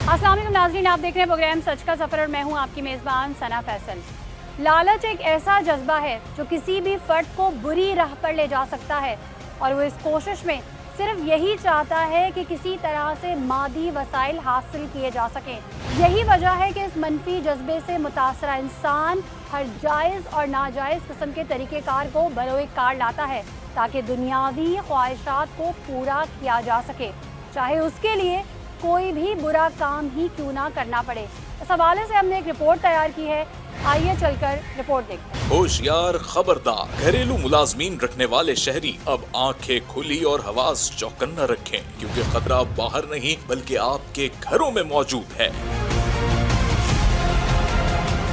अस्सलाम वालेकुम नाज़रीन, आप देख रहे हैं प्रोग्राम सच का सफ़र और मैं हूं आपकी मेज़बान सना फैसल। लालच एक ऐसा जज्बा है जो किसी भी फ़र्द को बुरी राह पर ले जा सकता है और वो इस कोशिश में सिर्फ यही चाहता है कि किसी तरह से मादी वसाइल हासिल किए जा सकें। यही वजह है कि इस मनफी जज्बे से मुतासरा इंसान हर जायज़ और नाजायज़ किस्म के तरीक़ेकार को बरोए कार लाता है ताकि दुनियावी ख्वाहिशात को पूरा किया जा सके, चाहे उसके लिए कोई भी बुरा काम ही क्यों ना करना पड़े। इस हवाले से हमने एक रिपोर्ट तैयार की है, आइए चलकर रिपोर्ट देखते हैं। होशियार खबरदार, घरेलू मुलाजमीन रखने वाले शहरी अब आंखें खुली और हवास चौकन्ना रखें, क्योंकि खतरा बाहर नहीं बल्कि आपके घरों में मौजूद है।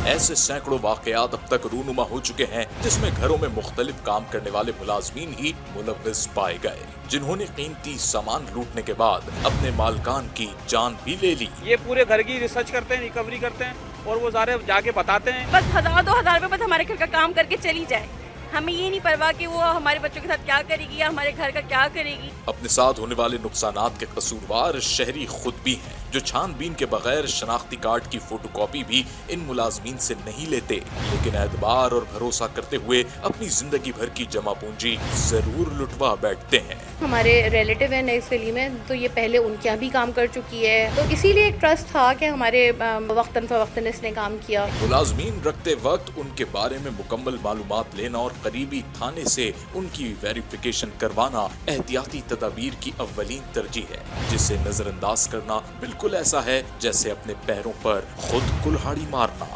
ऐसे सैकड़ों वाकयात अब तक रूनुमा हो चुके हैं जिसमें घरों में मुख्तलिफ काम करने वाले मुलाजमीन ही मुलव्विस पाए गए, जिन्होंने कीमती सामान लूटने के बाद अपने मालकान की जान भी ले ली। ये पूरे घर की रिसर्च करते हैं, रिकवरी करते हैं और वो सारे जाके बताते हैं। बस 1000-2000 रुपए बस हमारे घर का काम करके चली जाए, हमें ये नहीं परवाह कि वो हमारे बच्चों के साथ क्या करेगी या हमारे घर का क्या करेगी। अपने साथ होने वाले नुकसानात के कसूरवार शहरी खुद भी हैं, जो छानबीन के बगैर शनाख्ती कार्ड की फोटोकॉपी भी इन मुलाजमीन से नहीं लेते, लेकिन एतबार और भरोसा करते हुए अपनी जिंदगी भर की जमा पूंजी जरूर लुटवा बैठते हैं। हमारे रिलेटिव है नेक्स्ट गली में, तो ये पहले उनके यहाँ भी काम कर चुकी है, तो इसीलिए एक ट्रस्ट था कि हमारे वक्तन फवक्तन इसने काम किया। मुलाजमीन रखते वक्त उनके बारे में मुकम्मल मालूमात लेना और करीबी थाने से उनकी वेरिफिकेशन करवाना एहतियाती तदाबीर की अव्वलीन तरजीह है, जिसे नजरअंदाज करना बिल्कुल ऐसा है जैसे अपने पैरों पर खुद कुल्हाड़ी मारना।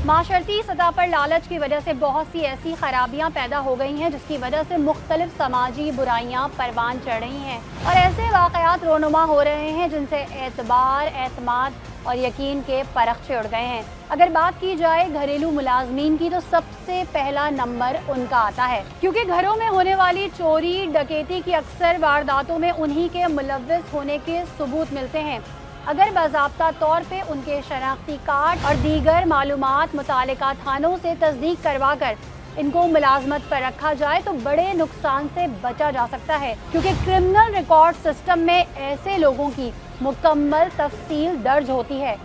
माशरती सतह पर लालच की वजह से बहुत सी ऐसी खराबियां पैदा हो गई हैं जिसकी वजह से मुख्तलिफ समाजी बुराइयां परवान चढ़ रही हैं और ऐसे वाक़यात रोनुमा हो रहे हैं जिनसे एतबार, एतमाद और यकीन के परख्चे उड़ गए हैं। अगर बात की जाए घरेलू मुलाजमीन की तो सबसे पहला नंबर उनका आता है, क्योंकि घरों में होने वाली चोरी डकैती की अक्सर वारदातों में उन्हीं के मुलव्विस होने के सबूत मिलते हैं। अगर बाज़ाब्ता तौर पे उनके शनाख्ती कार्ड और दीगर मालूमात मुतालिका थानों से तस्दीक करवा कर इनको मुलाजमत पर रखा जाए तो बड़े नुकसान से बचा जा सकता है, क्योंकि क्रिमिनल रिकॉर्ड सिस्टम में ऐसे लोगों की मुकम्मल तफसील दर्ज होती है।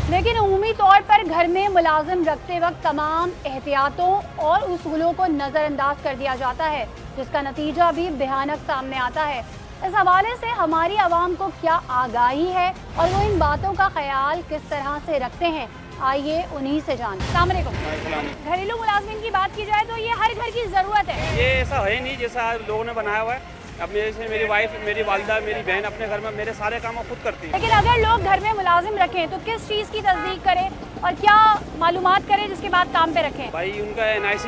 लेकिन उमूमी तौर पर घर में मुलाजिम रखते वक्त तमाम एहतियातों और उसूलों को नज़रअंदाज कर दिया जाता है, जिसका नतीजा भी भयानक सामने आता है। इस हवाले से हमारी आवाम को क्या आगाही है और वो इन बातों का ख्याल किस तरह से रखते हैं, आइए उन्हीं से जान। अस्सलाम वालेकुम। घरेलू मुलाजमीन की बात की जाए तो ये हर घर की ज़रूरत है। ये ऐसा है नहीं जैसा लोगों ने बनाया हुआ है। अब मेरी वाइफ, मेरी वालिदा, मेरी बहन अपने घर में मेरे सारे काम खुद करती है। लेकिन अगर लोग घर में मुलाजिम रखें तो किस चीज़ की तस्दीक करें और क्या मालूमात करें जिसके बाद काम पे रखें? भाई उनका NIC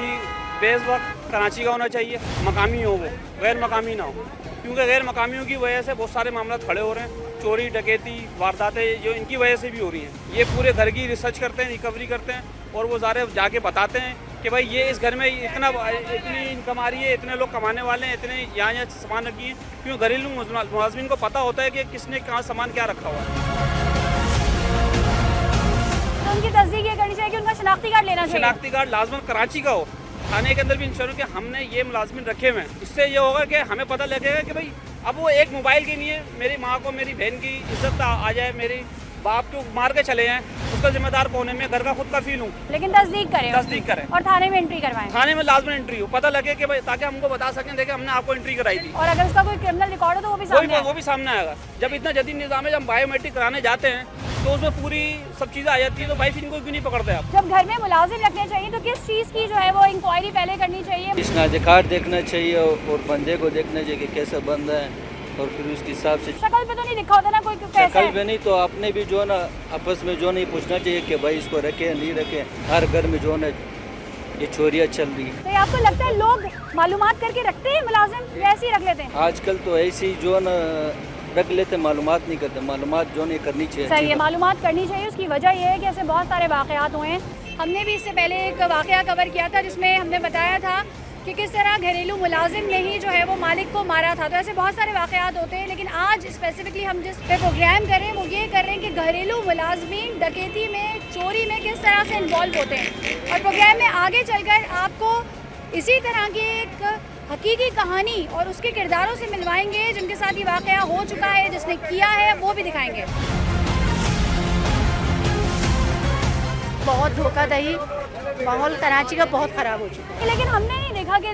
बेस वर्क कराची का होना चाहिए, मकामी हो, वो गैर मकामी ना हो, क्योंकि गैर मकामियों की वजह से बहुत सारे मामला खड़े हो रहे हैं। चोरी डकैती वारदातें जो इनकी वजह से भी हो रही हैं। ये पूरे घर की रिसर्च करते हैं, रिकवरी करते हैं और वो सारे जाके बताते हैं कि भाई ये इस घर में इतनी इनकम आ रही है, इतने लोग कमाने वाले हैं, इतने यहाँ सामान रखी है, क्योंकि घरेलू मुलाजमीन को पता होता है कि किसने कहाँ सामान क्या रखा हुआ है। तो उनकी तस्दीक ये करनी चाहिए कि उनका शनाख्ती कार्ड लेना चाहिए। शनाख्ती कार्ड लाजमन कराची का हो, थाने के अंदर भी इंश्योर कि हमने ये मुलाजमीन रखे हुए हैं। इससे ये होगा कि हमें पता लगेगा कि भाई अब वो एक मोबाइल के लिए मेरी माँ को, मेरी बहन की इज्जत आ जाए, मेरी बाप को मार के चले जाएं, उसका जिम्मेदार कौन है? मैं घर का खुद का फील हूँ। लेकिन तस्दीक करें और थाने में एंट्री करवाएं। थाने में लाजमन एंट्री हो, पता लगे कि भाई, ताकि हमको बता सकें देखे हमने आपको एंट्री कराई थी। और अगर उसका कोई क्रिमिनल रिकॉर्ड हो तो वो भी सामने आएगा। जब इतना जदीद निज़ाम है, जब बायोमेट्रिक कराने जाते हैं तो उसमें पूरी सब चीज़ें आ जाती है, तो भाई फिर इनको क्यों नहीं पकड़ते आप? जब घर में मुलाजिम रखने चाहिए तो किस चीज़ की जो है वो इंक्वायरी पहले करनी चाहिए? शनाख्ती कार्ड देखना चाहिए और बंदे को देखना चाहिए कि कैसा बंदा है और फिर उसके हिसाब से। शक्ल पे तो नहीं लिखा होता ना कोई कैसा है? शक्ल पे नहीं तो आपने भी जो ना आपस में जो नहीं पूछना चाहिए कि भाई इसको रखे नहीं रखे। हर घर में जो ना ये चोरियाँ चल रही है। तो आपको लगता है लोग मालूमात करके रखते हैं मुलाजिम या ऐसे ही रख लेते हैं? आजकल तो ऐसे ही जो ना रख लेते, मालूमात नहीं करते। मालूमात जो नहीं करनी चाहिए। सही है, मालूमात करनी चाहिए। उसकी वजह यह है कि ऐसे बहुत सारे वाक़यात हुए हैं। हमने भी इससे पहले एक वाक़या कवर किया था जिसमें हमने बताया था कि किस तरह घरेलू मुलाजिम ने ही जो है वो मालिक को मारा था। तो ऐसे बहुत सारे वाक़यात होते हैं, लेकिन आज स्पेसिफिकली हम जिस पे प्रोग्राम कर रहे हैं वो ये कर रहे हैं कि घरेलू मुलाजमीन डकैती में, चोरी में किस तरह से इन्वॉल्व होते हैं। और प्रोग्राम में आगे चलकर आपको इसी तरह की एक हकीकी कहानी और उसके किरदारों से मिलवाएंगे जिनके साथ ये वाक़या हो चुका है, जिसने किया है वो भी दिखाएंगे। धोखाधड़ी, माहौल कराची का बहुत ख़राब हो चुका है। लेकिन हमने नहीं देखा कि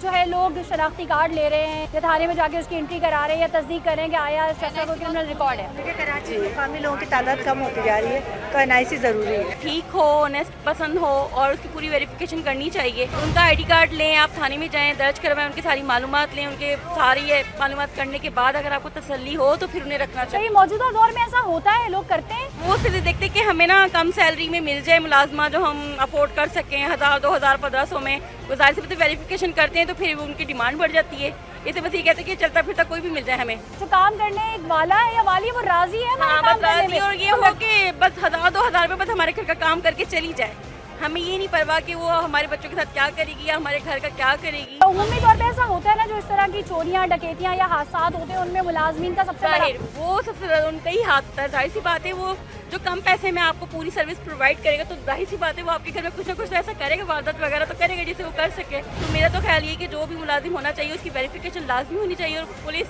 जो है लोग शनाख्ती कार्ड ले रहे हैं या थाने में जाके उसकी एंट्री करा रहे हैं या तस्दीक कर रहे हैं कि आया शख्स का कोई क्रिमिनल रिकॉर्ड है। देखिए कराची में मुकामी लोगों की तादाद कम होती जा रही है, तो NIC ज़रूरी है। ठीक हो, ऑनेस्ट पसंद हो और उसकी पूरी वेरिफिकेशन करनी चाहिए। उनका ID कार्ड लें, आप थाने में जाएं, दर्ज करवाएं, उनकी सारी मालूमात लें, उनके सारी मालूमात करने के बाद अगर आपको तसल्ली हो तो फिर उन्हें रखना चाहिए। सही, मौजूदा दौर में ऐसा होता है, लोग करते हैं। वो सिर्फ देखते हैं कि हमें ना कम सैलरी में मिल जाए मुलाजमा जो हम अफोर्ड कर सकें, 1000, 2000, 1500 में। वो ज़ाहिर सी बात है वेरिफिकेशन करते हैं तो फिर उनकी डिमांड बढ़ जाती है। इसे बस ये कहते हैं कि चलता फिरता कोई भी मिल जाए हमें। जो काम करने एक वाला है या वाली वो राजी है हमारे हाँ, काम बस करने राजी में। और ये हो कि बस 1000, 2000 रुपये बस हमारे घर का काम करके चली जाए। हमें ये नहीं परवाह कि वो हमारे बच्चों के साथ क्या करेगी या हमारे घर का क्या करेगी। उम्मीद तौर पे ऐसा होता है ना, जो इस तरह की चोरियां, डकैतियां या हादसा होते हैं उनमें मुलाजमीन का सबसे बड़ा जाहिर वो सबसे ज़्यादा उनका ही हाथ होता है। जाहिर सी बात है वो जो कम पैसे में आपको पूरी सर्विस प्रोवाइड करेगा तो जाहिर सी बात है वो आपके घर में कुछ ना कुछ तो ऐसा करेगा, वारदात वगैरह तो करेगा जिससे वो कर सके। तो मेरा तो ख्याल ये कि जो भी मुलाजिम होना चाहिए उसकी वेरिफिकेशन लाजमी होनी चाहिए और पुलिस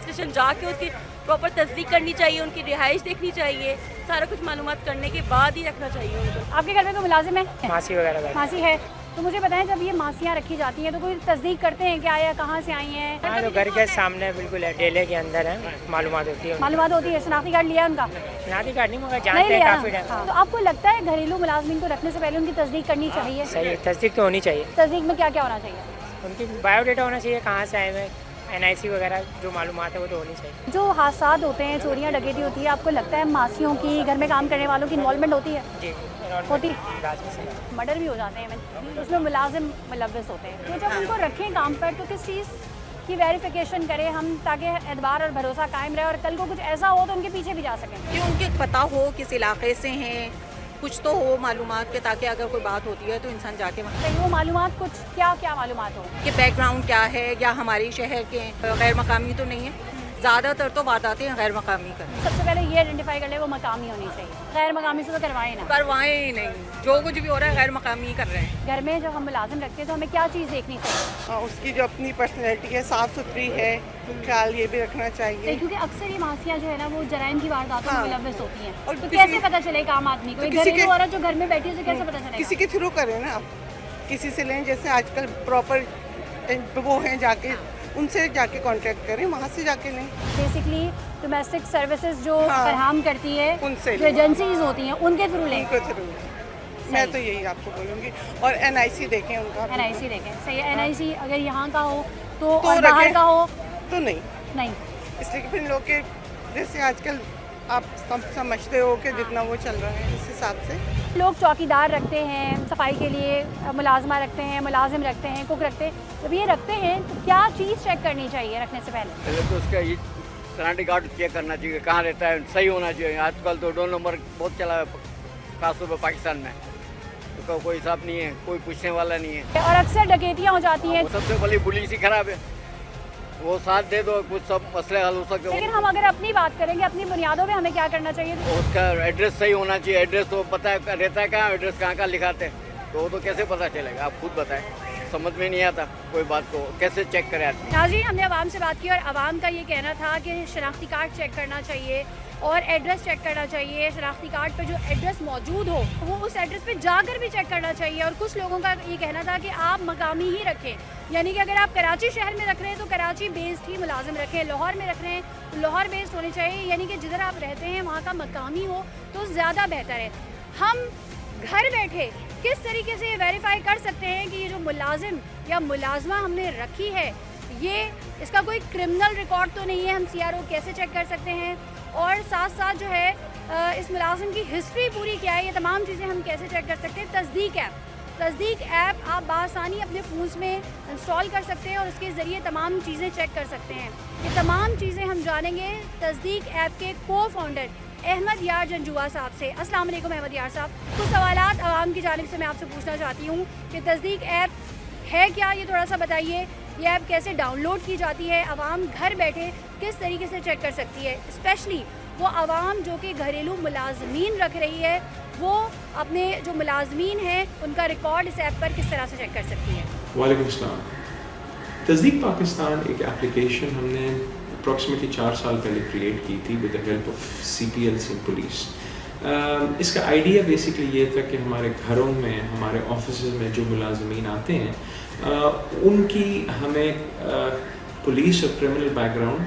स्टेशन जाके उसकी प्रॉपर तस्दीक करनी चाहिए, उनकी रिहाइश देखनी चाहिए, सारा कुछ मालूमात करने के बाद ही रखना चाहिए उनको। आपके घर में कोई मुलाजिम है? मासी वगैरह मासी है। तो मुझे बताएं, जब ये मासियाँ रखी जाती हैं तो कोई तस्दीक करते हैं क्या, या कहाँ से आई हैं? हाँ, तो घर के सामने बिल्कुल है, डेले के अंदर है, मालूमात होती है। मालूमात होती है। शनाख्ती कार्ड लिया उनका? शनाख्ती कार्ड नहीं, मगर नहीं जानते हैं लिया। काफ़ी टाइम। हाँ। तो आपको लगता है घरेलू मुलाजमीन को रखने से पहले उनकी तस्दीक करनी चाहिए? सही, तस्दीक तो होनी चाहिए। तस्दीक में क्या क्या होना चाहिए? उनकी बायोडाटा होना चाहिए, कहाँ से आए हुए, NIC वगैरह जो मालूमात है वो तो होनी चाहिए। जो हादसा होते हैं, चोरियाँ डकैती होती है, आपको लगता है मासियों की, घर में काम करने वालों की इन्वॉल्वमेंट होती है? जी होती। है। मर्डर भी हो जाते हैं, उसमें मुलाजिम मुलव्वस होते हैं। तो जब उनको रखें काम पर तो किस चीज़ की वेरिफिकेशन करें हम, ताकि एतबार और भरोसा कायम रहे और कल को कुछ ऐसा हो तो उनके पीछे भी जा सकें? कि उनके पता हो किस इलाके से हैं, कुछ तो हो मालूमात के, ताकि अगर कोई बात होती है तो इंसान जाके वहाँ सही, वो मालूमात कुछ क्या क्या मालूमात हो कि बैकग्राउंड क्या है, या हमारे शहर के गैर मकामी तो नहीं है। ज़्यादातर तो वारदातें गैर मकामी कर सबसे पहले ये आइडेंटिफाई कर ले वो मकामी होनी चाहिए। गैर मकामी से तो करवाएं ना, करवाएं ही नहीं, जो कुछ भी हो रहा है गैर मकामी कर रहे हैं। घर में जब हम मुलाजिम रखते हैं तो हमें क्या चीज़ देखनी चाहिए? उसकी जो अपनी पर्सनैलिटी है, साफ़ सुथरी है, ख्याल ये भी रखना चाहिए। क्योंकि अक्सर ये मासियाँ जो है ना वो जराइम की वारदातों में मुलव्वस होती हैं। और तो किसी- कैसे पता चलेगा आम आदमी को? एक किसी घरेलू के- औरत जो घर में बैठी है उसे कैसे पता चलेगा? किसी के थ्रू करें ना आप, किसी से लें, जैसे आजकल प्रॉपर वो हैं, जाके उनसे जाके कांटेक्ट करें, वहाँ से जाके लें। बेसिकली डोमेस्टिक सर्विसेज जो हाँ, फराहम करती है, उनसे जो एजेंसीज होती हैं उनके थ्रू लें। उनके थ्रू मैं तो यही आपको बोलूँगी। और NIC देखें उनका। NIC देखें, सही है। NIC अगर यहाँ का हो तो तो और बाहर रखें। का हो तो नहीं, नहीं। इसलिए कि फिर लोग के जैसे आजकल आप समझते हो कि जितना वो चल रहा है, इस हिसाब से लोग चौकीदार रखते हैं सफाई के लिए, मुलाजमा रखते हैं, मुलाजिम रखते हैं, कुक रखते हैं। जब ये रखते हैं तो क्या चीज़ चेक करनी चाहिए रखने से पहले? पहले तो उसका ये शनाख्ती कार्ड चेक करना चाहिए, कहाँ रहता है, सही होना चाहिए। आजकल तो 2 नंबर बहुत चला है, खासतौर पर पाकिस्तान में, तो कोई हिसाब नहीं है, कोई पूछने वाला नहीं है। और अक्सर डकैतियाँ हो जाती हैं। वो सबसे बड़ी पुलिस ही खराब है, वो साथ दे दो कुछ सब मसले हल हो सकते लेकिन हैं। हम अगर अपनी बात करेंगे, अपनी बुनियादों पे हमें क्या करना चाहिए? उसका एड्रेस सही होना चाहिए, एड्रेस तो पता है रहता है कहाँ, एड्रेस कहाँ कहाँ लिखाते हैं, तो वो तो कैसे पता चलेगा, आप खुद बताएं। समझ में नहीं आता कोई बात को कैसे चेक करे आदमी। नाज़रीन, हमने आवाम से बात की और आवाम का ये कहना था कि शनाख्ती कार्ड चेक करना चाहिए और एड्रेस चेक करना चाहिए। शनाख्ती कार्ड पर जो एड्रेस मौजूद हो वो उस एड्रेस पे जाकर भी चेक करना चाहिए। और कुछ लोगों का ये कहना था कि आप मकामी ही रखें, यानी कि अगर आप कराची शहर में रख रहे हैं तो कराची बेस्ड ही मुलाजिम रखें, लाहौर में रख रहे हैं तो लाहौर बेस्ड होने चाहिए, यानी कि जिधर आप रहते हैं वहाँ का मकामी हो तो ज़्यादा बेहतर है। हम घर बैठे किस तरीके से वेरीफाई कर सकते हैं कि ये जो मुलाजिम या मुलाजमा हमने रखी है ये इसका कोई क्रिमिनल रिकॉर्ड तो नहीं है? हम CRO कैसे चेक कर सकते हैं? और साथ साथ जो है इस मुलाजिम की हिस्ट्री पूरी क्या है, ये तमाम चीज़ें हम कैसे चेक कर सकते हैं? तस्दीक ऐप आप बासानी अपने फ़ोन्स में इंस्टॉल कर सकते हैं और उसके ज़रिए तमाम चीज़ें चेक कर सकते हैं। ये तमाम चीज़ें हम जानेंगे तस्दीक ऐप के को-फाउंडर अहमद यार जंजुआ साहब से। अस्सलाम वालेकुम अहमद यार साहब, कुछ सवालात आवाम की जानिब से मैं आपसे पूछना चाहती हूँ कि तस्दीक ऐप है क्या, ये थोड़ा सा बताइए। ये ऐप कैसे डाउनलोड की जाती है, आवाम घर बैठे किस तरीके से चेक कर सकती है, स्पेशली वो आवाम जो कि घरेलू मुलाजमीन रख रही है, वो अपने जो मुलाजमीन हैं उनका रिकॉर्ड इस ऐप पर किस तरह से चेक कर सकती है? वालेकुम अस्सलाम। तस्दीक पाकिस्तान एक एप्लीकेशन हमने अप्रॉक्सीमेटली 4 साल पहले क्रिएट की थी with the help of CPLs in police. इसका आइडिया बेसिकली ये था कि हमारे घरों में, हमारे ऑफिस में जो मुलाजमीन आते हैं उनकी हमें पुलिस और क्रिमिनल बैकग्राउंड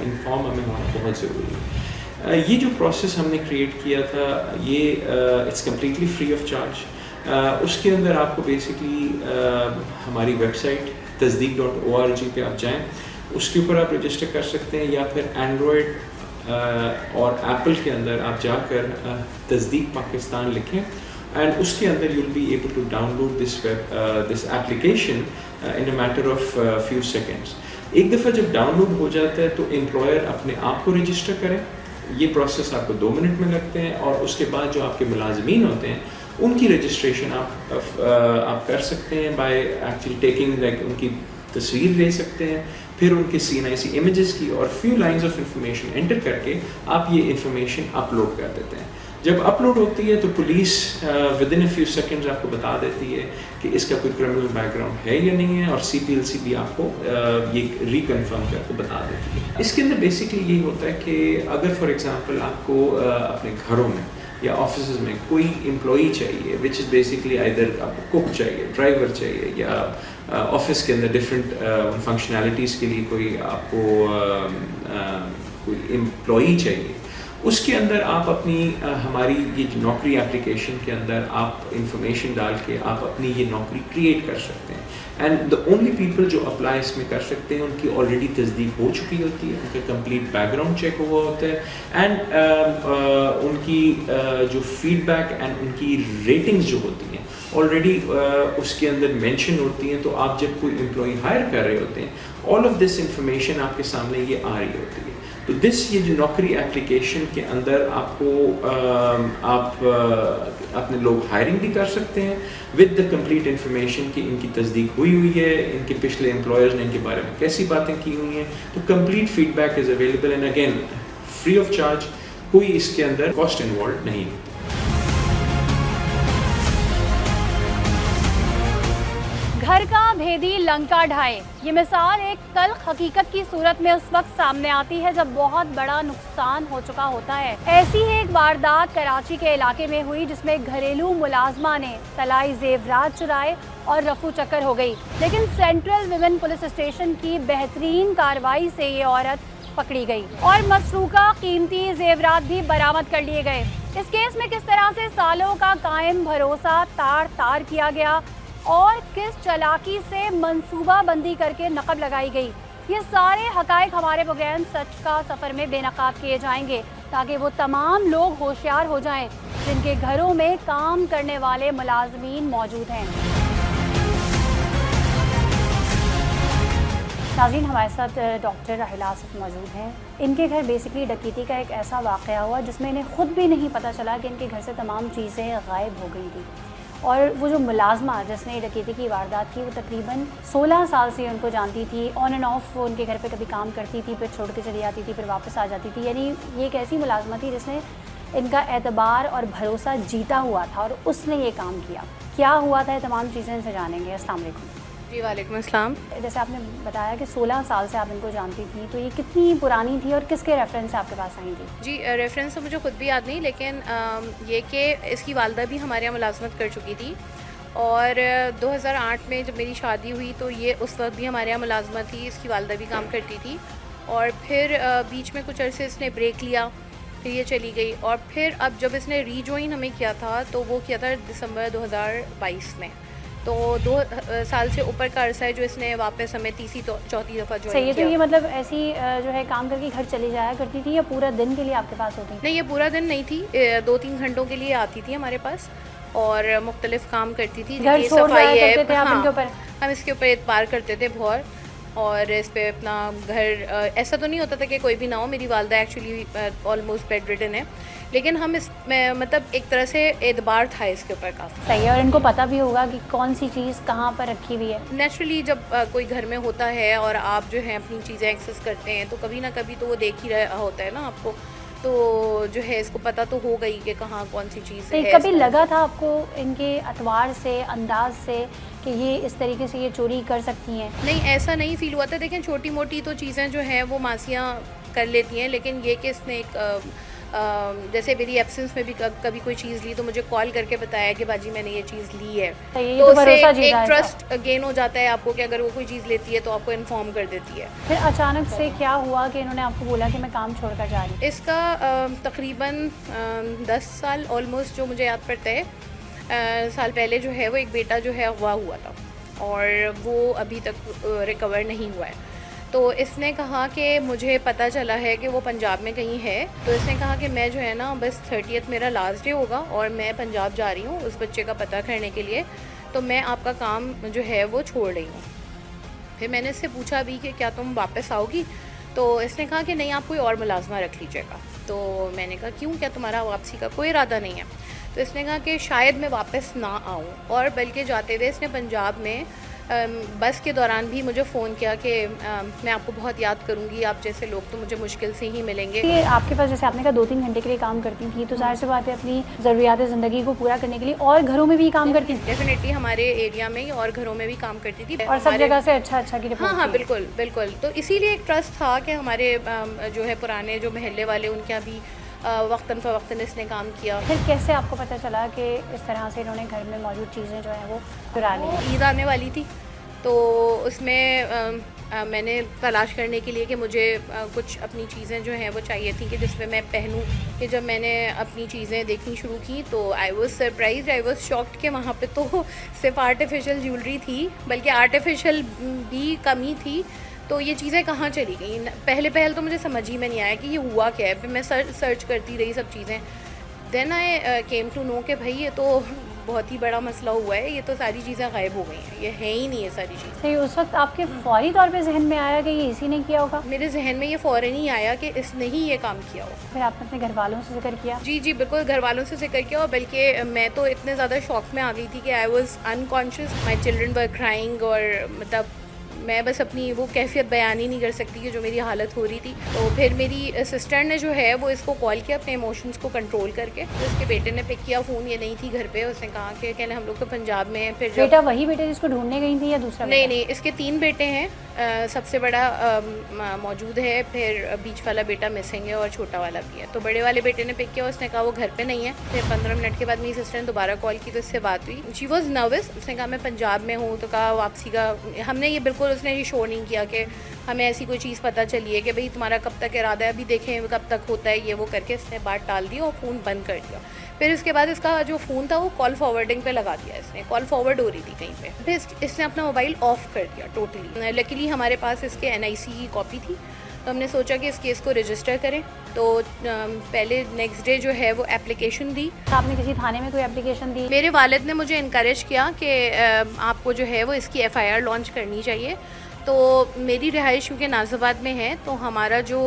इन्फॉर्म हमें होना बहुत ज़रूरी है। ये जो प्रोसेस हमने क्रिएट किया था ये it's completely free of charge. उसके अंदर आपको बेसिकली हमारी वेबसाइट tasdeeq.org पे आप जाएं, उसके ऊपर आप रजिस्टर कर सकते हैं, या फिर एंड्रॉयड और एप्पल के अंदर आप जाकर तस्दीक पाकिस्तान लिखें एंड उसके अंदर you'll be able to download this application in a matter of few seconds। एक दफ़ा जब डाउनलोड हो जाता है तो एम्प्लॉयर अपने आप को रजिस्टर करें, ये प्रोसेस आपको 2 मिनट में लगते हैं, और उसके बाद जो आपके मुलाजमीन होते हैं उनकी रजिस्ट्रेशन आप कर सकते हैं बाय एक्चुअली टेकिंग लाइक उनकी तस्वीर ले सकते हैं, फिर उनके CNIC इमेजेस की और few lines of information enter करके आप ये इंफॉर्मेशन अपलोड कर देते हैं। जब अपलोड होती है तो police with in a few seconds आपको बता देती है कि इसका कोई क्रिमिनल बैकग्राउंड है या नहीं है, और CPLC भी आपको ये रिकन्फर्म करके बता देती है। इसके अंदर बेसिकली यही होता है कि अगर फॉर एग्जांपल आपको अपने घरों में या ऑफिस में कोई एम्प्लॉई चाहिए विच इज़ बेसिकली आइदर आपको कुक चाहिए, ड्राइवर चाहिए, या ऑफिस के अंदर डिफरेंट फंक्शनैलिटीज़ के लिए कोई आपको कोई एम्प्लॉई चाहिए, उसके अंदर आप अपनी हमारी ये नौकरी एप्लीकेशन के अंदर आप इंफॉर्मेशन डाल के आप अपनी ये नौकरी क्रिएट कर सकते हैं। एंड द ओनली पीपल जो अप्लाई इसमें कर सकते हैं उनकी ऑलरेडी तस्दीक हो चुकी होती है, उनका कंप्लीट बैकग्राउंड चेक हुआ होता है, एंड उनकी जो फीडबैक एंड उनकी रेटिंग्स जो होती हैं ऑलरेडी उसके अंदर मेंशन होती हैं। तो आप जब कोई एम्प्लॉई हायर कर रहे होते हैं ऑल ऑफ दिस इंफॉर्मेशन आपके सामने ये आ रही होती है। तो ये जो नौकरी एप्लीकेशन के अंदर आपको आप अपने लोग हायरिंग भी कर सकते हैं विद द कंप्लीट इंफॉर्मेशन कि इनकी तस्दीक हुई है, इनके पिछले एम्प्लॉयर्स ने इनके बारे में कैसी बातें की हुई हैं। तो complete feedback is available and again free of charge, कोई इसके अंदर कॉस्ट इन्वॉल्व नहीं होती। घर का भेदी लंका ढाए, ये मिसाल एक तल्ख हकीकत की सूरत में उस वक्त सामने आती है जब बहुत बड़ा नुकसान हो चुका होता है। ऐसी ही एक वारदात कराची के इलाके में हुई जिसमें घरेलू मुलाजमा ने तलाई जेवरात चुराए और रफू चक्कर हो गई, लेकिन सेंट्रल विमेन पुलिस स्टेशन की बेहतरीन कार्रवाई से ये औरत पकड़ी गई और मसरूका कीमती जेवरात भी बरामद कर लिए गए। इस केस में किस तरह से सालों का कायम भरोसा तार तार किया गया और किस चालाकी से मंसूबा बंदी करके नकब लगाई गई, ये सारे हकायक हमारे प्रोग्राम सच का सफ़र में बेनकाब किए जाएंगे ताकि वो तमाम लोग होशियार हो जाएं जिनके घरों में काम करने वाले मुलाजमीन मौजूद हैं। नाज़रीन, हमारे साथ डॉक्टर राहिला आसिफ मौजूद हैं। इनके घर बेसिकली डकैती का एक ऐसा वाक़या हुआ जिसमें इन्हें ख़ुद भी नहीं पता चला कि इनके घर से तमाम चीज़ें गायब हो गई थी, और वो जो मुलाजमा जिसने डकैती की वारदात की वो तकरीबन 16 साल से उनको जानती थी। ऑन एंड ऑफ वो उनके घर पे कभी काम करती थी, फिर छोड़ के चली जाती थी, फिर वापस आ जाती थी। यानी ये एक ऐसी मुलाजमा थी जिसने इनका एतबार और भरोसा जीता हुआ था और उसने ये काम किया। क्या हुआ था ये तमाम चीज़ें इनसे जानेंगे। अस्सलाम वालेकुम। जी वालेकुम अस्सलाम। जैसे आपने बताया कि 16 साल से आप इनको जानती थी, तो ये कितनी पुरानी थी और किसके रेफरेंस से आपके पास आई थी? जी रेफरेंस तो मुझे खुद भी याद नहीं, लेकिन ये कि इसकी वालदा भी हमारे यहाँ मुलाजमत कर चुकी थी, और 2008 में जब मेरी शादी हुई तो ये उस वक्त भी हमारे यहाँ मुलाजमत थी। इसकी वालदा भी काम करती थी, और फिर बीच में कुछ अरसे इसने ब्रेक लिया, फिर ये चली गई, और फिर अब जब इसने रीजॉइन हमें किया था तो वो किया था दिसंबर 2022 में। तो 2 साल से ऊपर का अरसा है जो इसने वापस हमें तीसरी चौथी दफ़ा जो सही है। तो ये मतलब ऐसी जो है काम करके घर चली जाया करती थी या पूरा दिन के लिए आपके पास होती? नहीं, ये पूरा दिन नहीं थी, 2-3 घंटों के लिए आती थी हमारे पास और मुख्तलिफ काम करती थी। घर छोड़ सफाई है, करते थे आप इनके ऊपर? हम इसके ऊपर एतबार करते थे बहुत, और इस पे अपना घर ऐसा तो नहीं होता था कि कोई भी ना हो। मेरी वालदा एक्चुअली ऑलमोस्ट बेड रिडन है, लेकिन हम इस मतलब एक तरह से एतबार था इसके ऊपर काफ़ी। सही है। और इनको पता भी होगा कि कौन सी चीज़ कहाँ पर रखी हुई है। नेचुरली जब कोई घर में होता है और आप जो है अपनी चीज़ें एक्सेस करते हैं तो कभी ना कभी तो वो देख ही रहा होता है ना आपको, तो जो है इसको पता तो हो गई कि कहाँ कौन सी चीज़ है। कभी लगा था आपको इनके अतवार से, अंदाज से कि ये इस तरीके से ये चोरी कर सकती हैं? नहीं, ऐसा नहीं फील हुआ था। देखें, छोटी मोटी तो चीज़ें जो हैं वो मासियाँ कर लेती हैं, लेकिन ये कि इसने एक जैसे मेरी एब्सेंस में भी कभी कोई चीज़ ली तो मुझे कॉल करके बताया कि बाजी मैंने ये चीज़ ली है, ये तो तो उससे भरोसा जीता एक है ट्रस्ट गेन हो जाता है आपको कि अगर वो कोई चीज़ लेती है तो आपको इन्फॉर्म कर देती है। फिर अचानक से क्या हुआ कि इन्होंने आपको बोला कि मैं काम छोड़कर जा रही हूँ? इसका तकरीबन 10 साल ऑलमोस्ट जो मुझे याद पड़ता है, साल पहले जो है वो एक बेटा जो है अगवा हुआ था और वो अभी तक रिकवर नहीं हुआ है। तो इसने कहा कि मुझे पता चला है कि वो पंजाब में कहीं है, तो इसने कहा कि मैं जो है ना बस 30th मेरा लास्ट डे होगा और मैं पंजाब जा रही हूँ उस बच्चे का पता करने के लिए, तो मैं आपका काम जो है वो छोड़ रही हूँ। फिर मैंने इससे पूछा भी कि क्या तुम वापस आओगी, तो इसने कहा कि नहीं आप कोई और मुलाजमा रख लीजिएगा। तो मैंने कहा क्यों, क्या तुम्हारा वापसी का कोई इरादा नहीं है? तो इसने कहा कि शायद मैं वापस ना आऊँ, और बल्कि जाते हुए इसने पंजाब में बस के दौरान भी मुझे फ़ोन किया कि मैं आपको बहुत याद करूँगी, आप जैसे लोग तो मुझे मुश्किल से ही मिलेंगे। ये आपके पास जैसे आपने कहा 2-3 घंटे के लिए काम करती थी, तो ज़ाहिर सी बात है अपनी ज़रूरियात ज़िंदगी को पूरा करने के लिए और घरों में भी काम करती थी? डेफिनेटली हमारे एरिया में ही और घरों में भी काम करती थी और सब जगह से अच्छा की रिपोर्ट? हाँ, बिल्कुल बिल्कुल। तो इसीलिए एक ट्रस्ट था कि हमारे जो है पुराने जो महल्ले वाले उनके यहाँ भी वक्तन फ़वक्तन इसने काम किया। फिर कैसे आपको पता चला कि इस तरह से इन्होंने घर में मौजूद चीज़ें जो हैं वो चुरा ली? ईद आने वाली थी, तो उसमें मैंने तलाश करने के लिए कि मुझे कुछ अपनी चीज़ें जो हैं वो चाहिए थी कि जिसमें मैं पहनूं, कि जब मैंने अपनी चीज़ें देखनी शुरू की तो I was surprise, I was shocked कि वहाँ पे तो सिर्फ आर्टिफिशियल ज्वेलरी थी, बल्कि आर्टिफिशियल भी कम ही थी। तो ये चीज़ें कहाँ चली गई? पहले तो मुझे समझ ही में नहीं आया कि ये हुआ क्या है। फिर मैं सर्च करती रही सब चीज़ें, then I came to know कि भाई ये तो बहुत ही बड़ा मसला हुआ है, ये तो सारी चीज़ें गायब हो गई हैं, ये है ही नहीं है सारी चीज़। सही, उस वक्त आपके फौरी तौर पे जहन में आया कि ये इसी ने किया होगा? मेरे जहन में ये फ़ौरन ही आया कि इसने ही ये काम किया होगा। फिर आपने अपने घर वालों से जिक्र किया? जी बिल्कुल, घर वालों से जिक्र किया, और बल्कि मैं तो इतने ज़्यादा शॉक में आ गई थी कि I was unconscious, my children were crying, और मतलब मैं बस अपनी वो कैफियत बयान ही नहीं कर सकती कि जो मेरी हालत हो रही थी। तो फिर मेरी सिस्टर ने जो है वो इसको कॉल किया अपने इमोशंस को कंट्रोल करके, तो उसके बेटे ने पिक किया फ़ोन, ये नहीं थी घर पे, उसने कहा कि कहने हम लोग तो पंजाब में हैं। फिर बेटा वही बेटे जिसको ढूंढने गई थी या दूसरा? नहीं, इसके 3 बेटे हैं, सबसे बड़ा मौजूद है, फिर बीच वाला बेटा मिसिंग है और छोटा वाला भी है। तो बड़े वाले बेटे ने पिक किया, उसने कहा वो घर पे नहीं है। फिर 15 मिनट के बाद मेरी सिस्टर ने दोबारा कॉल की तो इससे बात हुई। शी वॉज नर्वस, उसने कहा मैं पंजाब में हूँ, तो कहा वापसी का हमने ये बिल्कुल, उसने ये शो नहीं किया कि हमें ऐसी कोई चीज़ पता चली है कि भाई तुम्हारा कब तक इरादा है, अभी देखें कब तक होता है, ये वो करके इसने बात टाल दी और फ़ोन बंद कर दिया। फिर इसके बाद इसका जो फ़ोन था वो कॉल फॉरवर्डिंग पे लगा दिया, इसने कॉल फॉरवर्ड हो रही थी कहीं पे, फिर इसने अपना मोबाइल ऑफ़ कर दिया टोटली। लकीली हमारे पास इसके NIC की कॉपी थी, तो हमने सोचा कि इस केस को रजिस्टर करें। तो पहले नेक्स्ट डे जो है वो एप्लीकेशन दी। आपने किसी थाने में कोई एप्लीकेशन दी? मेरे वालिद ने मुझे इनकरेज किया कि आपको जो है वो इसकी FIR लॉन्च करनी चाहिए। तो मेरी रिहाइश क्योंकि नाज़िबाद में है, तो हमारा जो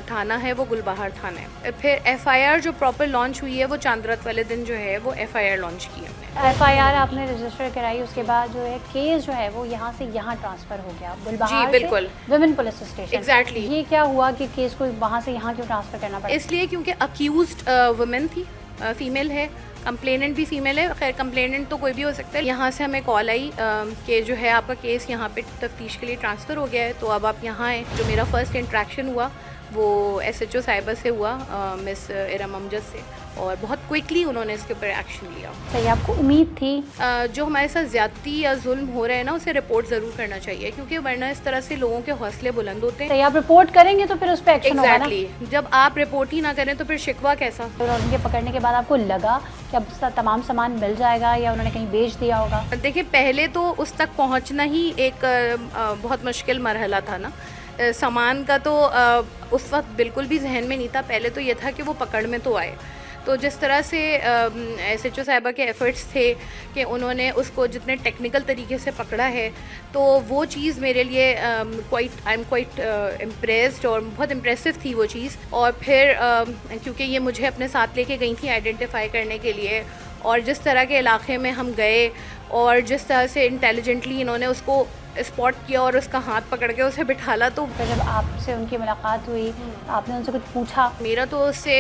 थाना है वो गुलबहार थाना है। फिर FIR जो प्रॉपर लॉन्च हुई है वो चांदरात वाले दिन जो है वो FIR लॉन्च की हमने। FIR आपने रजिस्टर कराई, उसके बाद जो है केस जो है वो यहाँ से यहाँ ट्रांसफ़र हो गया गुलबहार जी बिल्कुल, विमेन पुलिस स्टेशन। एग्जैक्टली। ये क्या हुआ कि केस को वहाँ से यहाँ क्यों ट्रांसफ़र करना पड़ा? इसलिए क्योंकि अक्यूज्ड वुमेन थी, फीमेल है, कंप्लेनेंट भी फीमेल है। खैर कंप्लेनेंट तो कोई भी हो सकता है। यहाँ से हमें कॉल आई कि जो है आपका केस यहाँ पे तफ्तीश के लिए ट्रांसफ़र हो गया है, तो अब आप यहाँ आएँ। जो मेरा फ़र्स्ट इंट्रैक्शन हुआ वो SHO साइबर से हुआ, मिस इरम अमजद से, और बहुत क्विकली उन्होंने इसके ऊपर एक्शन लिया। सही, आपको उम्मीद थी? जो हमारे साथ ज़्यादती या जुल्म हो रहे हैं ना, उसे रिपोर्ट ज़रूर करना चाहिए, क्योंकि वरना इस तरह से लोगों के हौसले बुलंद होते हैं। सही, आप रिपोर्ट करेंगे तो फिर उस पर एक्शन होगा ना? एग्जैक्टली, जब आप रिपोर्ट ही ना करें तो फिर शिकवा कैसा? और उनके पकड़ने के बाद आपको लगा कि अब तमाम सामान मिल जाएगा या उन्होंने कहीं बेच दिया होगा? देखिए, पहले तो उस तक पहुंचना ही एक बहुत मुश्किल मरहला था ना। सामान का तो उस वक्त बिल्कुल भी जहन में नहीं था। पहले तो ये था कि वो पकड़ में तो आए। तो जिस तरह से SHO साहिबा के एफ़र्ट्स थे कि उन्होंने उसको जितने टेक्निकल तरीके से पकड़ा है, तो वो चीज़ मेरे लिए आई एम क्वाइट इम्प्रेस्ड, और बहुत इम्प्रेसिव थी वो चीज़। और फिर क्योंकि ये मुझे अपने साथ लेके गई थी आइडेंटिफाई करने के लिए, और जिस तरह के इलाके में हम गए और जिस तरह से इंटेलिजेंटली इन्होंने उसको स्पॉट किया और उसका हाथ पकड़ के उसे बिठाला। तो जब आपसे उनकी मुलाकात हुई, आपने उनसे कुछ पूछा? मेरा तो उससे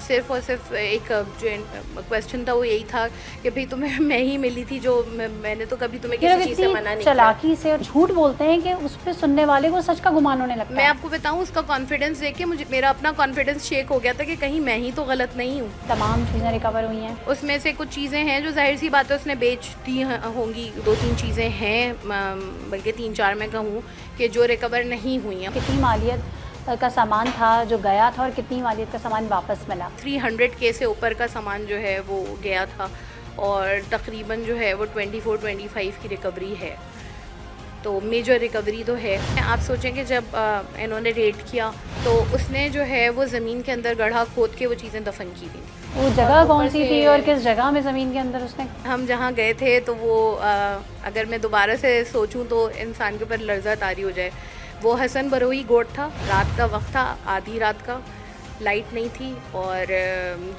सिर्फ और सिर्फ एक जो क्वेश्चन था वो यही था कि भाई तुम्हें मैं ही मिली थी, जो मैंने तो कभी तुम्हें किसी चीज़ से मना नहीं किया। चालाकी से और झूठ बोलते हैं कि उस पर सुनने वाले को सच का गुमान होने लगता है। मैं आपको बताऊं, उसका कॉन्फिडेंस देख के मुझे मेरा अपना कॉन्फिडेंस शेक हो गया था कि कहीं मैं ही तो गलत नहीं हूँ। तमाम चीज़ें रिकवर हुई हैं। उसमें से कुछ चीज़ें हैं जो जाहिर सी बात है उसने बेच दी होंगी, 2-3 चीज़ें हैं, बल्कि 3-4 मैं कहूँ कि जो रिकवर नहीं हुई हैं। कितनी मालियत का सामान था जो गया था और कितनी मालियत का सामान वापस मिला? 300K से ऊपर का सामान जो है वो गया था और तकरीबन जो है वो 24-25 की रिकवरी है। तो मेजर रिकवरी तो है। आप सोचें कि जब इन्होंने रेड किया तो उसने जो है वो ज़मीन के अंदर गड्ढा खोद के वो चीज़ें दफन की थी। वो जगह कौन सी थी और किस जगह में ज़मीन के अंदर उसने? हम जहाँ गए थे तो वो अगर मैं दोबारा से सोचूं तो इंसान के ऊपर लर्जा तारी हो जाए। वो हसन बरोई गोट था, रात का वक्त था, आधी रात का, लाइट नहीं थी और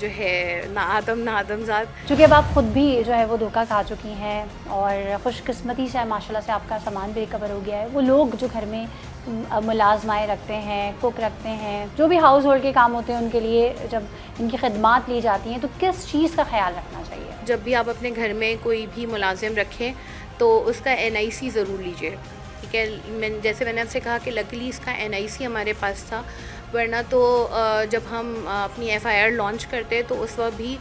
जो है ना आदमजाद। चूँकि अब आप ख़ुद भी जो है वो धोखा खा चुकी हैं और खुशकिस्मती से माशाल्लाह से आपका सामान भी रिकवर हो गया है। वो लोग जो घर में मुलाजमाएँ रखते हैं, कुक रखते हैं, जो भी हाउस होल्ड के काम होते हैं, उनके लिए जब इनकी खदमात ली जाती हैं तो किस चीज़ का ख्याल रखना चाहिए? जब भी आप अपने घर में कोई भी मुलाजिम रखें तो उसका NIC ज़रूर लीजिए, ठीक है। जैसे मैंने आपसे कहा कि लकीली इसका NIC हमारे पास था, वरना तो जब हम अपनी FIR लॉन्च करते तो उस वक्त भी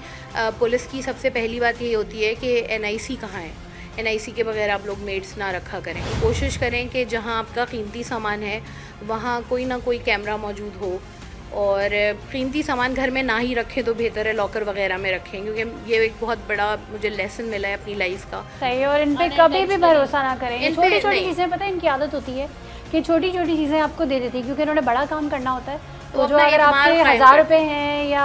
पुलिस की सबसे पहली बात यही होती है कि NIC कहाँ है। NIC के बगैर आप लोग मेड्स ना रखा करें। कोशिश करें कि जहाँ आपका कीमती सामान है वहाँ कोई ना कोई कैमरा मौजूद हो और कीमती सामान घर में ना ही रखें तो बेहतर है, लॉकर वगैरह में रखें, क्योंकि ये एक बहुत बड़ा मुझे लेसन मिला है अपनी लाइफ का। सही। और इन पे कभी भी भरोसा ना करें। छोटी छोटी चीज़ें, पता है इनकी आदत होती है कि छोटी छोटी चीज़ें आपको दे देती है, क्योंकि इन्होंने बड़ा काम करना होता है। तो जो अगर आपके 1000 रुपये हैं या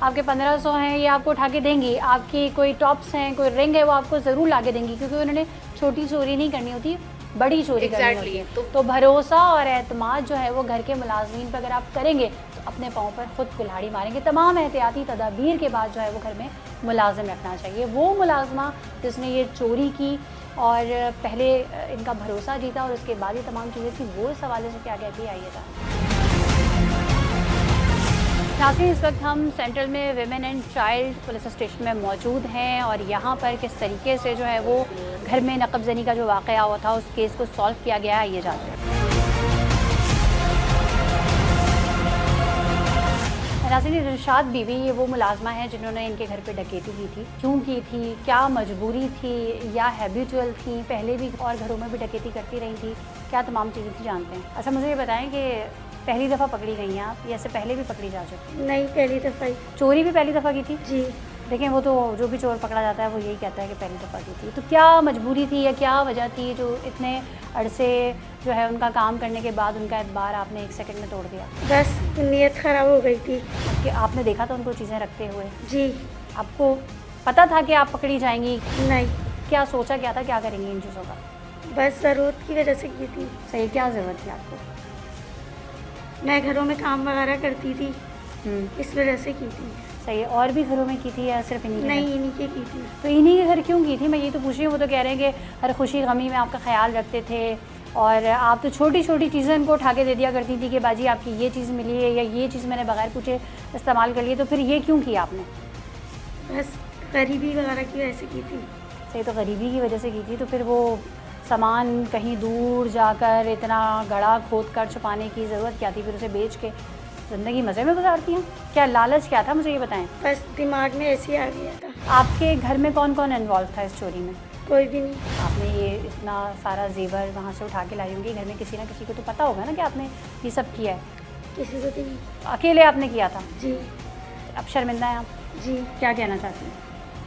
आपके 1500 हैं, ये आपको उठा के देंगी। आपकी कोई टॉप्स हैं, कोई रिंग है, वो आपको ज़रूर ला के देंगी, क्योंकि उन्होंने छोटी चोरी नहीं करनी होती, बड़ी चोरी करनी होती है। तो भरोसा और एतमाद जो है वो घर के मुलाजमीन पर अगर आप करेंगे तो अपने पाँव पर ख़ुद कुल्हाड़ी मारेंगे। तमाम एहतियाती तदाबीर के बाद जो है वो घर में मुलाजिम रखना चाहिए। वो मुलाजमा जिसने ये चोरी की और पहले इनका भरोसा जीता और उसके बाद ये तमाम चीज़ें थी, वो इस हवाले से क्या कहती है, आइएगा। नाज़रीन, इस वक्त हम सेंट्रल में women and child police station में मौजूद हैं और यहाँ पर किस तरीके से जो है वो घर में नक़बज़नी का जो वाक़या हुआ था उस केस को सॉल्व किया गया है, आइए जानते हैं। नाज़रीन, दिलशाद बीवी ये वो मुलाजमा है जिन्होंने इनके घर पे डकैती की थी। क्यों की थी, क्या मजबूरी थी या हैबिचुअल थी, पहले भी और घरों में भी डकैती करती रही थी, क्या तमाम चीज़ें थी, जानते हैं। अच्छा, मुझे ये बताएं कि पहली दफ़ा पकड़ी गई हैं आप या इससे पहले भी पकड़ी जा चुकी? नहीं, पहली दफ़ा ही। चोरी भी पहली दफ़ा की थी? जी। देखें, वो तो जो भी चोर पकड़ा जाता है वो यही कहता है कि पहली दफ़ा की थी। तो क्या मजबूरी थी या क्या वजह थी जो इतने अरसे जो है उनका काम करने के बाद उनका एतबार आपने 1 सेकंड में तोड़ दिया? बस नीयत ख़राब हो गई थी। कि आपने देखा था उनको चीज़ें रखते हुए? जी। आपको पता था कि आप पकड़ी जाएंगी? नहीं। क्या सोचा क्या था, क्या करेंगी इन चीज़ों का? बस ज़रूरत की वजह से की थी। सही, क्या ज़रूरत थी आपको? मैं घरों में काम वगैरह करती थी, इस वजह से की थी। सही। और भी घरों में की थी या सिर्फ इन्हीं? नहीं, इन्हीं के की थी। तो इन्हीं के घर क्यों की थी, मैं ये तो पूछ रही हूँ। वो तो कह रहे हैं कि हर खुशी गमी में आपका ख्याल रखते थे और आप तो छोटी छोटी चीज़ें इनको उठा के दे दिया करती थी कि बाजी आपकी ये चीज़ मिली है या ये चीज़ मैंने बगैर पूछे इस्तेमाल कर ली। तो फिर ये क्यों किया आपने? बस गरीबी वगैरह की वजह से की थी। सही। तो गरीबी की वजह से की थी, तो फिर वो सामान कहीं दूर जाकर इतना गड़ा खोद कर छुपाने की ज़रूरत क्या थी? फिर उसे बेच के ज़िंदगी मज़े में गुजारती हैं। क्या लालच क्या था, मुझे ये बताएं। बस दिमाग में ऐसे ही आ गया था। आपके घर में कौन कौन इन्वॉल्व था इस चोरी में? कोई भी नहीं। आपने ये इतना सारा जेवर वहाँ से उठा के लाई होंगी, घर में किसी ना किसी को तो पता होगा ना कि आपने ये सब किया है? किसी को नहीं। अकेले आपने किया था? जी। अब शर्मिंदा हैं आप? जी। क्या कहना चाहती हैं?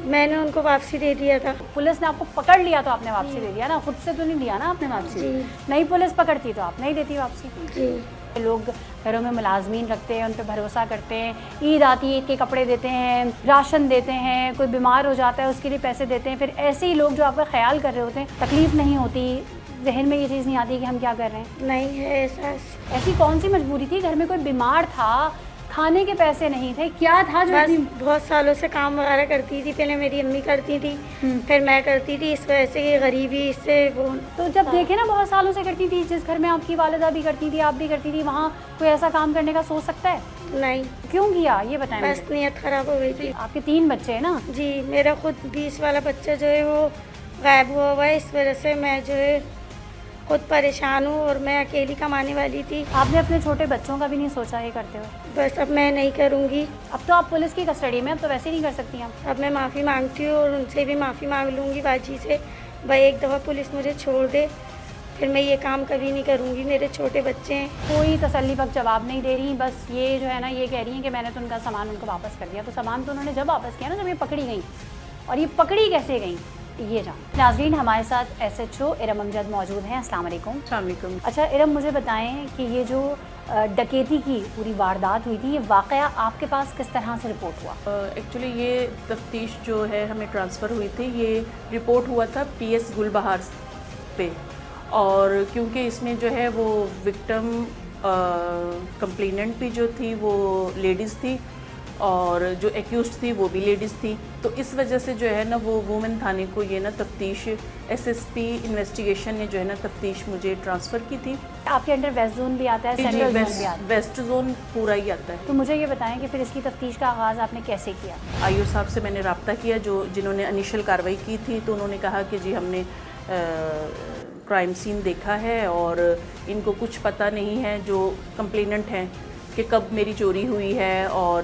मैंने उनको वापसी दे दिया था। पुलिस ने आपको पकड़ लिया तो आपने वापसी दे दिया ना, खुद से तो नहीं दिया ना आपने वापसी? जी। नहीं, पुलिस पकड़ती तो आप नहीं देती वापसी? जी। लोग घरों में मुलाजमीन रखते हैं, उन पर भरोसा करते हैं, ईद आती है ईद के कपड़े देते हैं, राशन देते हैं, कोई बीमार हो जाता है उसके लिए पैसे देते हैं। फिर ऐसे ही लोग जो आपका ख्याल कर रहे होते हैं, तकलीफ़ नहीं होती, जहन में ये चीज़ नहीं आती कि हम क्या कर रहे हैं? नहीं है एहसास। ऐसी कौन सी मजबूरी थी? घर में कोई बीमार था, खाने के पैसे नहीं थे, क्या था जो बस इतनी- बहुत सालों से काम वगैरह करती थी, पहले मेरी अम्मी करती थी, फिर मैं करती थी, इस वजह से ये गरीबी इससे वो। तो जब देखे ना बहुत सालों से करती थी, जिस घर में आपकी वालिदा भी करती थी, आप भी करती थी, वहाँ कोई ऐसा काम करने का सोच सकता है? नहीं। क्यों किया ये बताएं बस मुझे। नीयत खराब हो गई थी। आपके 3 बच्चे हैं ना? जी, मेरा खुद 20 वाला बच्चा जो है वो गायब हुआ हुआ है, इस वजह से मैं जो है खुद परेशान हूँ और मैं अकेली कमाने वाली थी। आपने अपने छोटे बच्चों का भी नहीं सोचा ये करते हुए? बस अब मैं नहीं करूँगी। अब तो आप पुलिस की कस्टडी में, अब तो वैसे ही नहीं कर सकती आप। अब मैं माफ़ी मांगती हूँ और उनसे भी माफ़ी मांग लूँगी बाजी से, भाई एक दफ़ा पुलिस मुझे छोड़ दे, फिर मैं ये काम कभी नहीं करूँगी। मेरे छोटे बच्चे हैं। कोई तसल्ली बख्श जवाब नहीं दे रही, बस ये जो है ना ये कह रही हैं कि मैंने तो उनका सामान उनको वापस कर दिया। तो सामान तो उन्होंने जब वापस किया ना जब ये पकड़ी गई, और ये पकड़ी कैसे गई ये जान। नाज़रीन, हमारे साथ SHO इरम अमजद मौजूद हैं। अस्सलाम वालेकुम। वालेकुम। अच्छा इरम, मुझे बताएं कि ये जो डकैती की पूरी वारदात हुई थी, ये वाक़या आपके पास किस तरह से रिपोर्ट हुआ? एक्चुअली ये तफ्तीश जो है हमें ट्रांसफ़र हुई थी, ये रिपोर्ट हुआ था PS गुलबहार पे, और क्योंकि इसमें जो है वो विक्टिम कंप्लेनेंट भी जो थी वो लेडीज़ थी और जो एक्यूज्ड थी वो भी लेडीज़ थी, तो इस वजह से जो है ना वो वुमेन थाने को ये ना तफ्तीश SSP इन्वेस्टिगेशन ने जो है ना तफ्तीश मुझे ट्रांसफ़र की थी। आपके अंडर वेस्ट जोन भी आता है, सेंट्रल जोन भी आता है? वेस्ट जोन पूरा ही आता है। तो मुझे ये बताएं कि फिर इसकी तफ्तीश का आगाज़ आपने कैसे किया? IO साहब से मैंने रब्ता किया जिन्होंने इनिशियल कार्रवाई की थी, तो उन्होंने कहा कि जी हमने क्राइम सीन देखा है और इनको कुछ पता नहीं है जो कंप्लेनेंट हैं कि कब मेरी चोरी हुई है, और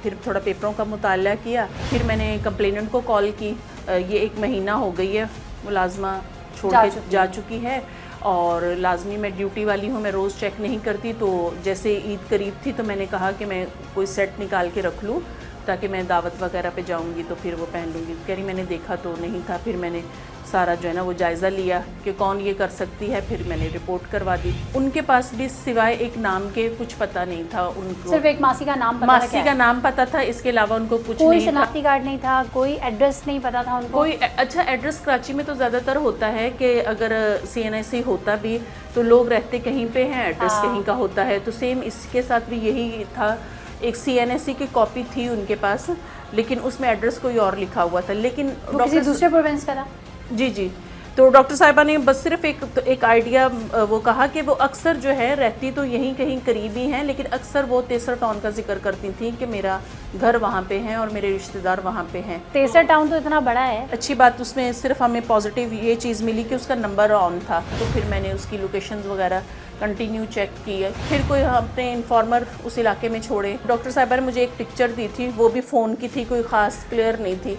फिर थोड़ा पेपरों का मुताला किया। फिर मैंने कंप्लेनेंट को कॉल की, ये 1 महीना हो गई है मुलाजमा छोड़ के जा चुकी है और लाजमी मैं ड्यूटी वाली हूँ, मैं रोज़ चेक नहीं करती, तो जैसे ईद करीब थी तो मैंने कहा कि मैं कोई सेट निकाल के रख लूँ ताकि मैं दावत वगैरह पे जाऊँगी तो फिर वो पहन लूँगी। कह रही मैंने देखा तो नहीं था, फिर मैंने सारा जो है ना वो जायज़ा लिया कि कौन ये कर सकती है, फिर मैंने रिपोर्ट करवा दी। उनके पास भी सिवाय एक नाम के कुछ पता नहीं था उनको, सिर्फ एक मासी का नाम पता था? मासी का नाम पता था, इसके अलावा उनको कुछ कोई नहीं था। शनाख्ती कार्ड नहीं था, कोई एड्रेस नहीं पता था उनको? कोई अच्छा एड्रेस कराची में तो ज़्यादातर होता है कि अगर CNIC होता भी तो लोग रहते कहीं पे हैं, एड्रेस कहीं का होता है, तो सेम इसके साथ भी यही था। एक CNIC की कॉपी थी उनके पास, लेकिन उसमें एड्रेस कोई और लिखा हुआ था, लेकिन किसी दूसरे प्रोविंस का था? जी। तो डॉक्टर साहिबा ने बस सिर्फ एक आइडिया वो कहा कि वो अक्सर जो है रहती तो यहीं कहीं करीबी हैं, लेकिन अक्सर वो तेसर टाउन का जिक्र करती थी कि मेरा घर वहाँ पे है और मेरे रिश्तेदार वहाँ पे हैं। तेसर टाउन तो इतना बड़ा है। अच्छी बात उसमें सिर्फ हमें पॉजिटिव ये चीज़ मिली कि उसका नंबर ऑन था, तो फिर मैंने उसकी लोकेशंस वगैरह कंटिन्यू चेक की है। फिर कोई अपने इन्फॉर्मर उस इलाके में छोड़े। डॉक्टर साहिबा ने मुझे एक पिक्चर दी थी, वो भी फ़ोन की थी, कोई ख़ास क्लियर नहीं थी,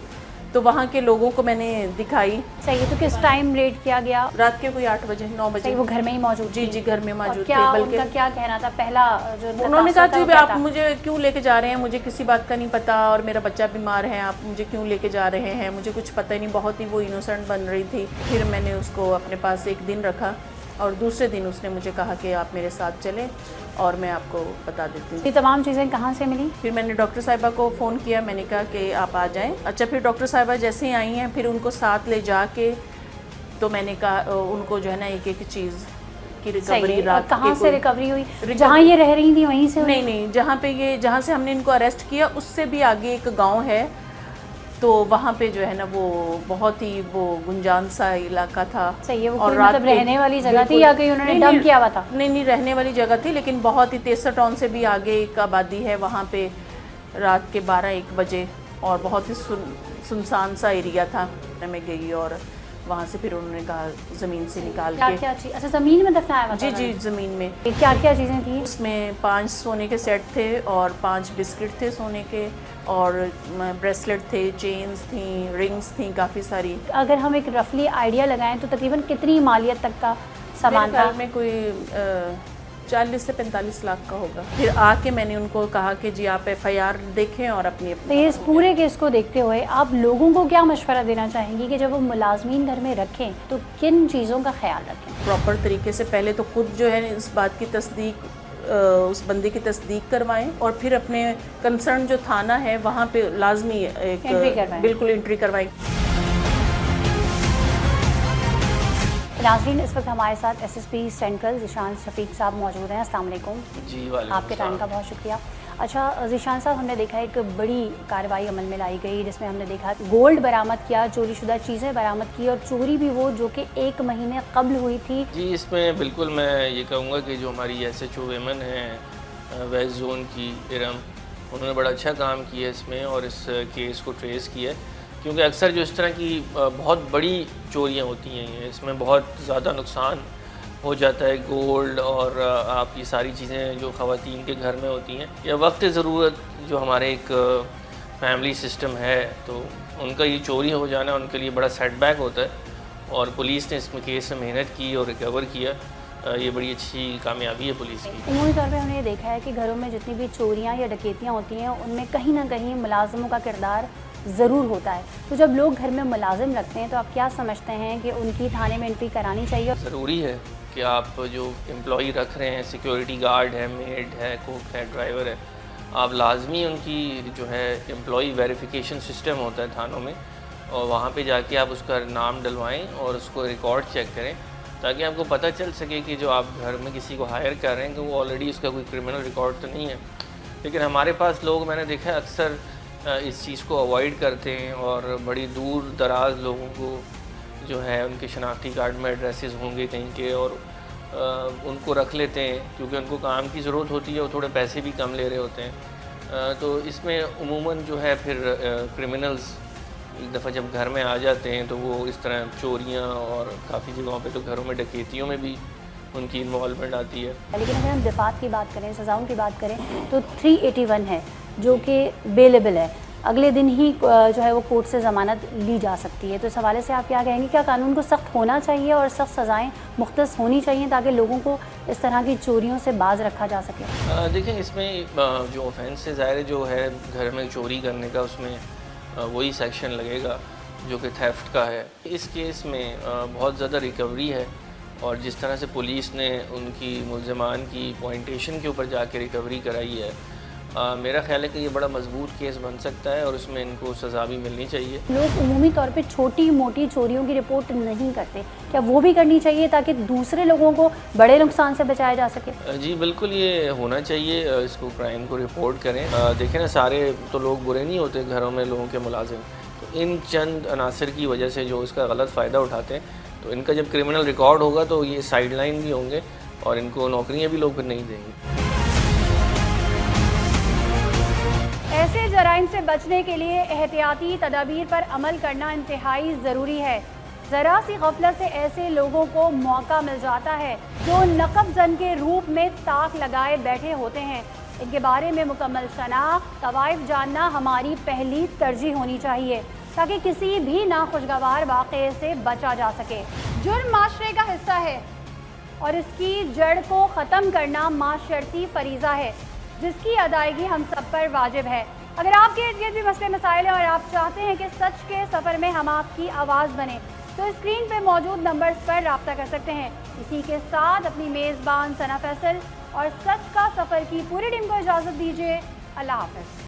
तो वहाँ के लोगों को मैंने दिखाई। सही है, तो किस टाइम रेड किया गया? रात के कोई 8 बजे 9 बजे। वो घर में ही मौजूद? जी घर में मौजूद थे। क्या बल्कि उनका क्या कहना था? पहला जो उन्होंने कहा जी आप मुझे क्यों लेके जा रहे हैं, मुझे किसी बात का नहीं पता और मेरा बच्चा बीमार है, आप मुझे क्यों लेके जा रहे हैं, मुझे कुछ पता ही नहीं। बहुत ही वो इनोसेंट बन रही थी। फिर मैंने उसको अपने पास 1 दिन रखा और दूसरे दिन उसने मुझे कहा कि आप मेरे साथ चलें और मैं आपको बता देती हूँ। ये तमाम चीज़ें कहाँ से मिली? फिर मैंने डॉक्टर साहिबा को फ़ोन किया, मैंने कहा कि आप आ जाएं। अच्छा, फिर डॉक्टर साहिबा जैसे ही आई हैं फिर उनको साथ ले जा के, तो मैंने कहा उनको जो है ना एक चीज़ की रिकवरी। रात कहाँ से रिकवरी हुई? जहाँ ये रह रही थी वहीं से? नहीं, जहाँ से हमने इनको अरेस्ट किया उससे भी आगे एक गाँव है, तो वहाँ पे जो है ना वो बहुत ही वो गुंजान सा इलाका था। सही है, वो और मतलब रहने वाली जगह थी या कहीं उन्होंने डंप किया हुआ था? नहीं, रहने वाली जगह थी, लेकिन बहुत ही तेसर टाउन से भी आगे एक आबादी है, वहाँ पे रात के 12-1 बजे और बहुत ही सुनसान सा एरिया था। मैं गई और वहाँ से फिर उन्होंने कहा ज़मीन से निकाल के। क्या चीज़? अच्छा, ज़मीन में दफनाया हुआ था? जी ज़मीन में। क्या क्या चीज़ें थी उसमें? 5 सोने के सेट थे और 5 बिस्किट थे सोने के, और ब्रेसलेट थे, चेन्स थी, रिंग्स थी, काफ़ी सारी। अगर हम एक रफली आइडिया लगाएं तो तकरीबन कितनी मालियत तक का सामान था? में कोई 40 से 45 लाख का होगा। फिर आके मैंने उनको कहा कि जी आप FIR देखें और अपनी तो इस पूरे केस को देखते हुए आप लोगों को क्या मशवरा देना चाहेंगी कि जब वो मुलाजमीन घर में रखें तो किन चीज़ों का ख्याल रखें? प्रॉपर तरीके से पहले तो खुद जो है इस बात की तस्दीक, उस बंदे की तस्दीक करवाएं और फिर अपने कंसर्न जो थाना है वहाँ पे लाजमी एक बिल्कुल एंट्री करवाएं। नाज़रीन, इस वक्त हमारे साथ SSP सेंट्रल ज़ीशान शफीक साहब मौजूद हैं। अस्सलाम वालेकुम। जी वालेकुम। आपके टाइम का बहुत शुक्रिया। अच्छा ज़ीशान साहब, हमने देखा एक बड़ी कार्रवाई अमल में लाई गई जिसमें हमने देखा गोल्ड बरामद किया, चोरीशुदा चीज़ें बरामद की और चोरी भी वो जो कि 1 महीने कबल हुई थी। जी, इसमें बिल्कुल मैं ये कहूँगा कि जो हमारी SHO वेमन हैं वेस्ट जोन की इरम, उन्होंने बड़ा अच्छा काम किया इसमें और इस केस को ट्रेस किया, क्योंकि अक्सर जो इस तरह की बहुत बड़ी चोरियाँ होती हैं, इसमें बहुत ज़्यादा नुकसान हो जाता है गोल्ड और आपकी सारी चीज़ें जो ख़वातीन के घर में होती हैं, या वक्त ज़रूरत जो हमारे एक फैमिली सिस्टम है, तो उनका ये चोरी हो जाना उनके लिए बड़ा सेटबैक होता है। और पुलिस ने इसमें केस में मेहनत की और रिकवर किया, ये बड़ी अच्छी कामयाबी है पुलिस की। उमूमी तौर पे हमने ये देखा है कि घरों में जितनी भी चोरियाँ या डकैतियाँ होती हैं उनमें कहीं ना कहीं मुलाजमों का किरदार ज़रूर होता है। तो जब लोग घर में मुलाजिम रखते हैं तो आप क्या समझते हैं कि उनकी थाने में एंट्री करानी चाहिए? ज़रूरी है कि आप जो एम्प्लॉई रख रहे हैं, सिक्योरिटी गार्ड है, मेड है, कुक है, ड्राइवर है, आप लाजमी उनकी जो है एम्प्लॉई वेरिफिकेशन सिस्टम होता है थानों में, और वहाँ पे जाके आप उसका नाम डलवाएं और उसको रिकॉर्ड चेक करें, ताकि आपको पता चल सके कि जो आप घर में किसी को हायर कर रहे हैं कि वो ऑलरेडी उसका कोई क्रिमिनल रिकॉर्ड तो नहीं है। लेकिन हमारे पास लोग, मैंने देखा है अक्सर इस चीज़ को अवॉइड करते हैं और बड़ी दूर दराज लोगों को जो है उनके शनाख्ती कार्ड में एड्रेसेस होंगे कहीं के, और उनको रख लेते हैं क्योंकि उनको काम की ज़रूरत होती है और थोड़े पैसे भी कम ले रहे होते हैं। तो इसमें उमूमन जो है फिर क्रिमिनल्स एक दफ़ा जब घर में आ जाते हैं तो वो इस तरह चोरियाँ और काफ़ी जगहों पे तो घरों में डकैतियों में भी उनकी इन्वॉल्वमेंट आती है। लेकिन अगर हम दिफात की बात करें, सज़ाओं की बात करें, तो 381 है जो कि बेलेबल है, अगले दिन ही जो है वो कोर्ट से ज़मानत ली जा सकती है। तो इस हवाले से आप क्या कहेंगे, क्या कानून को सख्त होना चाहिए और सख्त सज़ाएँ मुख्तस होनी चाहिए ताकि लोगों को इस तरह की चोरियों से बाज रखा जा सके? देखिए, इसमें जो ऑफेंस है ज़ाहिर जो है घर में चोरी करने का, उसमें वही सेक्शन लगेगा जो कि थेफ्ट का है। इस केस में बहुत ज़्यादा रिकवरी है और जिस तरह से पुलिस ने उनकी मुल्ज़मान की पॉइंटेशन के ऊपर जाके रिकवरी कराई है, मेरा ख्याल है कि ये बड़ा मजबूत केस बन सकता है और उसमें इनको सज़ा भी मिलनी चाहिए। लोग उमूमी तौर पे छोटी मोटी चोरियों की रिपोर्ट नहीं करते, क्या वो भी करनी चाहिए ताकि दूसरे लोगों को बड़े नुकसान से बचाया जा सके? जी बिल्कुल, ये होना चाहिए, इसको क्राइम को रिपोर्ट करें। देखें ना, सारे तो लोग बुरे नहीं होते घरों में लोगों के मुलाजिम, तो इन चंद अनासर की वजह से जो इसका गलत फ़ायदा उठाते हैं, तो इनका जब क्रिमिनल रिकॉर्ड होगा तो ये साइड लाइन भी होंगे और इनको नौकरियाँ भी लोग फिर नहीं देंगे। ऐसे जराइम से बचने के लिए एहतियाती तदाबीर पर अमल करना इंतहाई ज़रूरी है। ज़रा सी गफलत से ऐसे लोगों को मौका मिल जाता है जो नकब जन के रूप में ताक लगाए बैठे होते हैं। इनके बारे में मुकम्मल शनाख्त, तवाइफ जानना हमारी पहली तरजीह होनी चाहिए ताकि किसी भी नाखुशगवार वाक़े से बचा जा सके। जुर्म माशरे का हिस्सा है और इसकी जड़ को ख़त्म करना माशरती फरीज़ा है जिसकी अदायगी हम सब पर वाजिब है। अगर आपके इर्द गिर्द भी मसले मसाइल हैं और आप चाहते हैं कि सच के सफ़र में हम आपकी आवाज़ बने, तो स्क्रीन पे मौजूद नंबर्स पर रब्ता कर सकते हैं। इसी के साथ अपनी मेज़बान सना फैसल और सच का सफ़र की पूरी टीम को इजाज़त दीजिए। अल्लाह हाफ़िज़।